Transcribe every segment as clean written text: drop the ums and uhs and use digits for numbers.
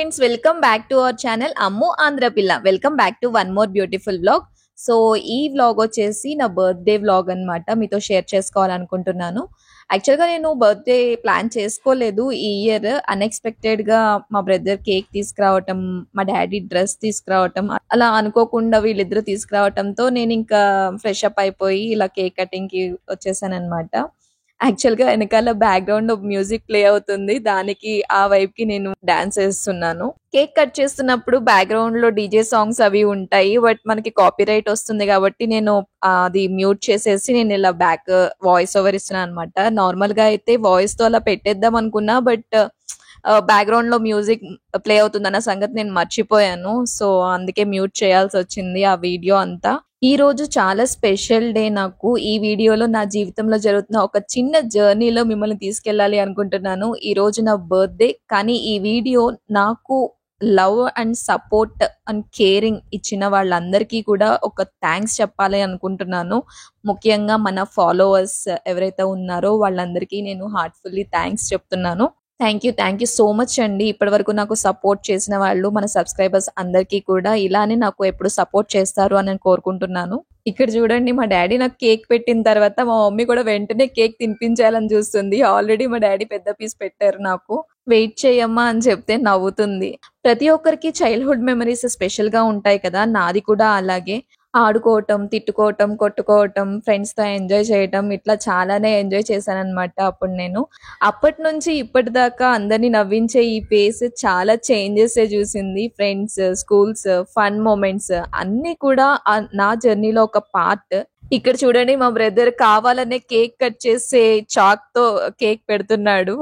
Friends, welcome back to our channel Ammu Andhra Pilla. Welcome back to one more beautiful vlog. So ఈ vlog వచ్చేసి నా birthday vlog అన్నమాట. మీతో share చేసుకోవాలనుకుంటున్నాను. యాక్చువల్గా నేను బర్త్డే ప్లాన్ చేసుకోలేదు ఈ ఇయర్. అన్ఎక్స్పెక్టెడ్ గా మా బ్రదర్ కేక్ తీసుకురావటం, మా డాడీ డ్రెస్ తీసుకురావటం, అలా అనుకోకుండా వీళ్ళిద్దరు తీసుకురావటంతో నేను ఇంకా ఫ్రెష్ అప్ అయిపోయి ఇలా కేక్ కటింగ్ కి వచ్చేసాను అనమాట. యాక్చువల్ గా వెనకాల బ్యాక్గ్రౌండ్ మ్యూజిక్ ప్లే అవుతుంది. దానికి ఆ వైపు కి నేను డాన్స్ చేస్తున్నాను. కేక్ కట్ చేస్తున్నప్పుడు బ్యాక్గ్రౌండ్ లో డీజే సాంగ్స్ అవి ఉంటాయి. బట్ మనకి కాపీరైట్ వస్తుంది కాబట్టి నేను అది మ్యూట్ చేసేసి నేను ఇలా బ్యాక్ వాయిస్ ఓవర్ ఇస్తున్నాను అనమాట. నార్మల్ గా అయితే వాయిస్ తో అలా పెట్టేద్దాం అనుకున్నా, బట్ బ్యాక్గ్రౌండ్ లో మ్యూజిక్ ప్లే అవుతుందన్న సంగతి నేను మర్చిపోయాను. సో అందుకే మ్యూట్ చేయాల్సి వచ్చింది ఆ వీడియో అంతా. ఈ రోజు చాలా స్పెషల్ డే నాకు. ఈ వీడియోలో నా జీవితంలో జరుగుతున్న ఒక చిన్న జర్నీలో మిమ్మల్ని తీసుకెళ్ళాలి అనుకుంటున్నాను. ఈ రోజు నా బర్త్డే, కానీ ఈ వీడియో నాకు love and support and caring ఇచ్చిన వాళ్ళందరికీ కూడా ఒక థ్యాంక్స్ చెప్పాలి అనుకుంటున్నాను. ముఖ్యంగా మన ఫాలోవర్స్ ఎవరైతే ఉన్నారో వాళ్ళందరికీ నేను హార్ట్ఫుల్లీ థ్యాంక్స్ చెప్తున్నాను. థ్యాంక్ యూ సో మచ్ అండి. ఇప్పటి వరకు నాకు సపోర్ట్ చేసిన వాళ్ళు, మన సబ్స్క్రైబర్స్ అందరికీ కూడా ఇలానే నాకు ఎప్పుడు సపోర్ట్ చేస్తారు అని నేను కోరుకుంటున్నాను. ఇక్కడ చూడండి, మా డాడీ నాకు కేక్ పెట్టిన తర్వాత మా మమ్మీ కూడా వెంటనే కేక్ తినిపించాలని చూస్తుంది. ఆల్రెడీ మా డాడీ పెద్ద పీస్ పెట్టారు నాకు. వెయిట్ చేయమ్మా అని చెప్తే నవ్వుతుంది. ప్రతి ఒక్కరికి చైల్డ్హుడ్ మెమరీస్ స్పెషల్ గా ఉంటాయి కదా, నాది కూడా అలాగే. ఆడుకోవటం, తిట్టుకోవటం, కొట్టుకోవటం, ఫ్రెండ్స్ తో ఎంజాయ్ చేయటం, ఇట్లా చాలానే ఎంజాయ్ చేశాను అనమాట. అప్పుడు నేను అప్పటి నుంచి ఇప్పటిదాకా అందరినీ నవ్వించే ఈ ఫేస్ చాలా చేంజెస్ చూసింది. ఫ్రెండ్స్, స్కూల్స్, ఫన్ మూమెంట్స్ అన్ని కూడా నా జర్నీలో ఒక పార్ట్. ఇక్కడ చూడండి, మా బ్రదర్ కావాలనే కేక్ కట్ చేసే చాక్ తో కేక్ పెడుతున్నాడు.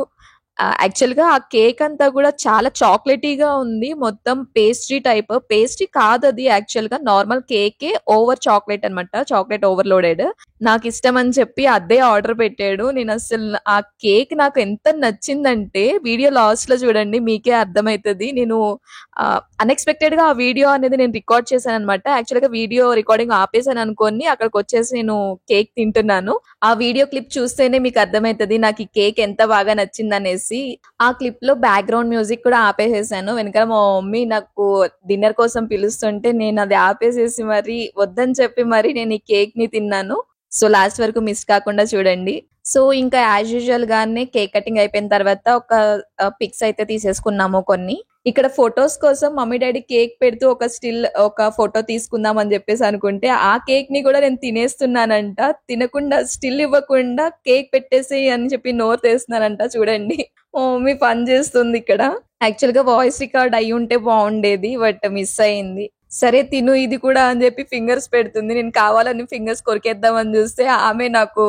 యాక్చువల్ గా ఆ కేక్ అంతా కూడా చాలా చాక్లెటీగా ఉంది. మొత్తం పేస్ట్రీ టైప్. పేస్ట్రీ కాదు అది, యాక్చువల్ గా నార్మల్ కేకే ఓవర్ చాక్లెట్ అనమాట. Chocolate overloaded. నాకు ఇష్టం అని చెప్పి అదే ఆర్డర్ పెట్టాడు. నేను అసలు ఆ కేక్ నాకు ఎంత నచ్చిందంటే, వీడియో లాస్ట్ లో చూడండి మీకే అర్థమవుతుంది. నేను అన్ఎక్స్పెక్టెడ్ గా ఆ వీడియో అనేది నేను రికార్డ్ చేశాను అనమాట. యాక్చువల్ గా వీడియో రికార్డింగ్ ఆపేసాను అనుకోని అక్కడికి వచ్చేసి నేను కేక్ తింటున్నాను. ఆ వీడియో క్లిప్ చూస్తేనే మీకు అర్థమవుతుంది నాకు ఈ కేక్ ఎంత బాగా నచ్చింది అనేసి. ఆ క్లిప్ లో బ్యాక్గ్రౌండ్ మ్యూజిక్ కూడా ఆపేసేసాను. వెనకాల మా మమ్మీ నాకు డిన్నర్ కోసం పిలుస్తుంటే నేను అది ఆపేసేసి మరి వద్దని చెప్పి మరి నేను ఈ కేక్ ని తిన్నాను. సో లాస్ట్ వరకు మిస్ కాకుండా చూడండి. సో ఇంకా యాజ్ యూజువల్ గానే కేక్ కటింగ్ అయిపోయిన తర్వాత ఒక పిక్స్ అయితే తీసేసుకున్నాము కొన్ని. ఇక్కడ ఫొటోస్ కోసం మమ్మీ డాడీ కేక్ పెడుతూ ఒక ఫోటో తీసుకుందాం అని చెప్పేసి అనుకుంటే ఆ కేక్ ని కూడా నేను తినేస్తున్నానంట. తినకుండా, స్టిల్ ఇవ్వకుండా కేక్ పెట్టేసి అని చెప్పి నోరు తెస్తున్నానంట. చూడండి, మా మమ్మీ పని చేస్తుంది ఇక్కడ. యాక్చువల్ గా వాయిస్ రికార్డ్ అయి ఉంటే బాగుండేది, బట్ మిస్ అయింది. సరే తిను ఇది కూడా అని చెప్పి ఫింగర్స్ పెడుతుంది. నేను కావాలని ఫింగర్స్ కొరికేద్దామని చూస్తే ఆమె నాకు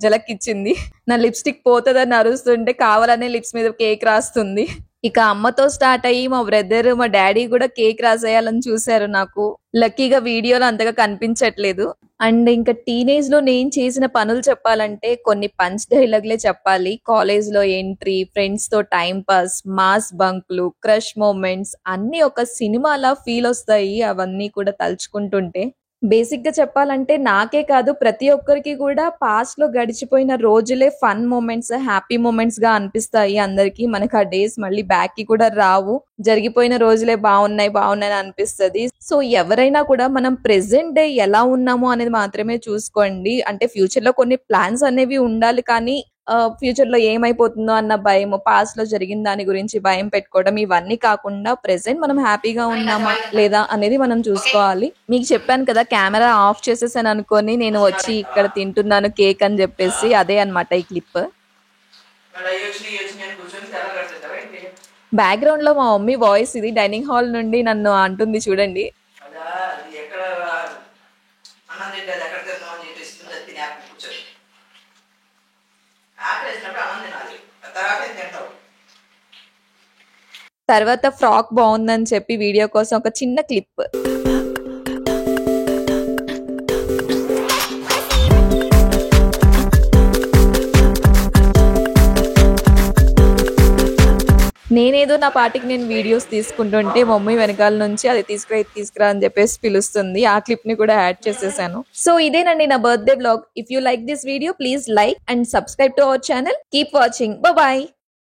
జలక్కిచ్చింది. నా లిప్స్టిక్ పోతుందని అరుస్తుంటే కావాలనే లిప్స్ మీద కేక్ రాస్తుంది. ఇక అమ్మతో స్టార్ట్ అయ్యి మా బ్రదర్, మా డాడీ కూడా కేక్ రాసేయాలని చూసారు. నాకు లక్కీగా వీడియోలో అంతగా కనిపించట్లేదు. అండ్ ఇంకా టీనేజ్ లో నేను చేసిన పనులు చెప్పాలంటే కొన్ని పంచ్ డైలాగ్లే చెప్పాలి. కాలేజ్ లో ఎంట్రీ, ఫ్రెండ్స్ తో టైం పాస్, మాస్ బంక్లు, క్రష్ మూమెంట్స్ అన్ని ఒక సినిమాలా ఫీల్ వస్తాయి. అవన్నీ కూడా తలుచుకుంటుంటే బేసిక్ గా చెప్పాలంటే నాకే కాదు, ప్రతి ఒక్కరికి కూడా పాస్ట్ లో గడిచిపోయిన రోజులే ఫన్ మూమెంట్స్, హ్యాపీ మూమెంట్స్ గా అనిపిస్తాయి అందరికి. మనకి ఆ డేస్ మళ్ళీ బ్యాక్ కి కూడా రావు. జరిగిపోయిన రోజులే బాగున్నాయి అని అనిపిస్తుంది. సో ఎవరైనా కూడా మనం ప్రెసెంట్ డే ఎలా ఉన్నామో అనేది మాత్రమే చూసుకోండి. అంటే ఫ్యూచర్ లో కొన్ని ప్లాన్స్ అనేవి ఉండాలి, కానీ ఫ్యూచర్ లో ఏమైపోతుందో అన్న భయం, పాస్ట్ లో జరిగిన దాని గురించి భయం పెట్టుకోవడం, ఇవన్నీ కాకుండా ప్రెసెంట్ మనం హ్యాపీగా ఉన్నామా లేదా అనేది మనం చూసుకోవాలి. మీకు చెప్పాను కదా, కెమెరా ఆఫ్ చేసేసాను అనుకొని నేను వచ్చి ఇక్కడ తింటున్నాను కేక్ అని చెప్పేసి. అదే అన్నమాట ఈ క్లిప్. బ్యాక్గ్రౌండ్ లో మా మమ్మీ వాయిస్ ఇది. డైనింగ్ హాల్ నుండి నన్ను అంటుంది చూడండి. తర్వాత ఫ్రాక్ బాగుందని చెప్పి వీడియో కోసం ఒక చిన్న క్లిప్. నేనేదో నా పాటికి నేను వీడియోస్ తీసుకుంటుంటే మమ్మీ వెనకాల నుంచి అది తీసుకురా అని చెప్పేసి పిలుస్తుంది. ఆ క్లిప్ ని కూడా యాడ్ చేసేసాను. సో ఇదేనండి నా birthday blog. If you like this video, please like and subscribe to our channel. Keep watching. Bye.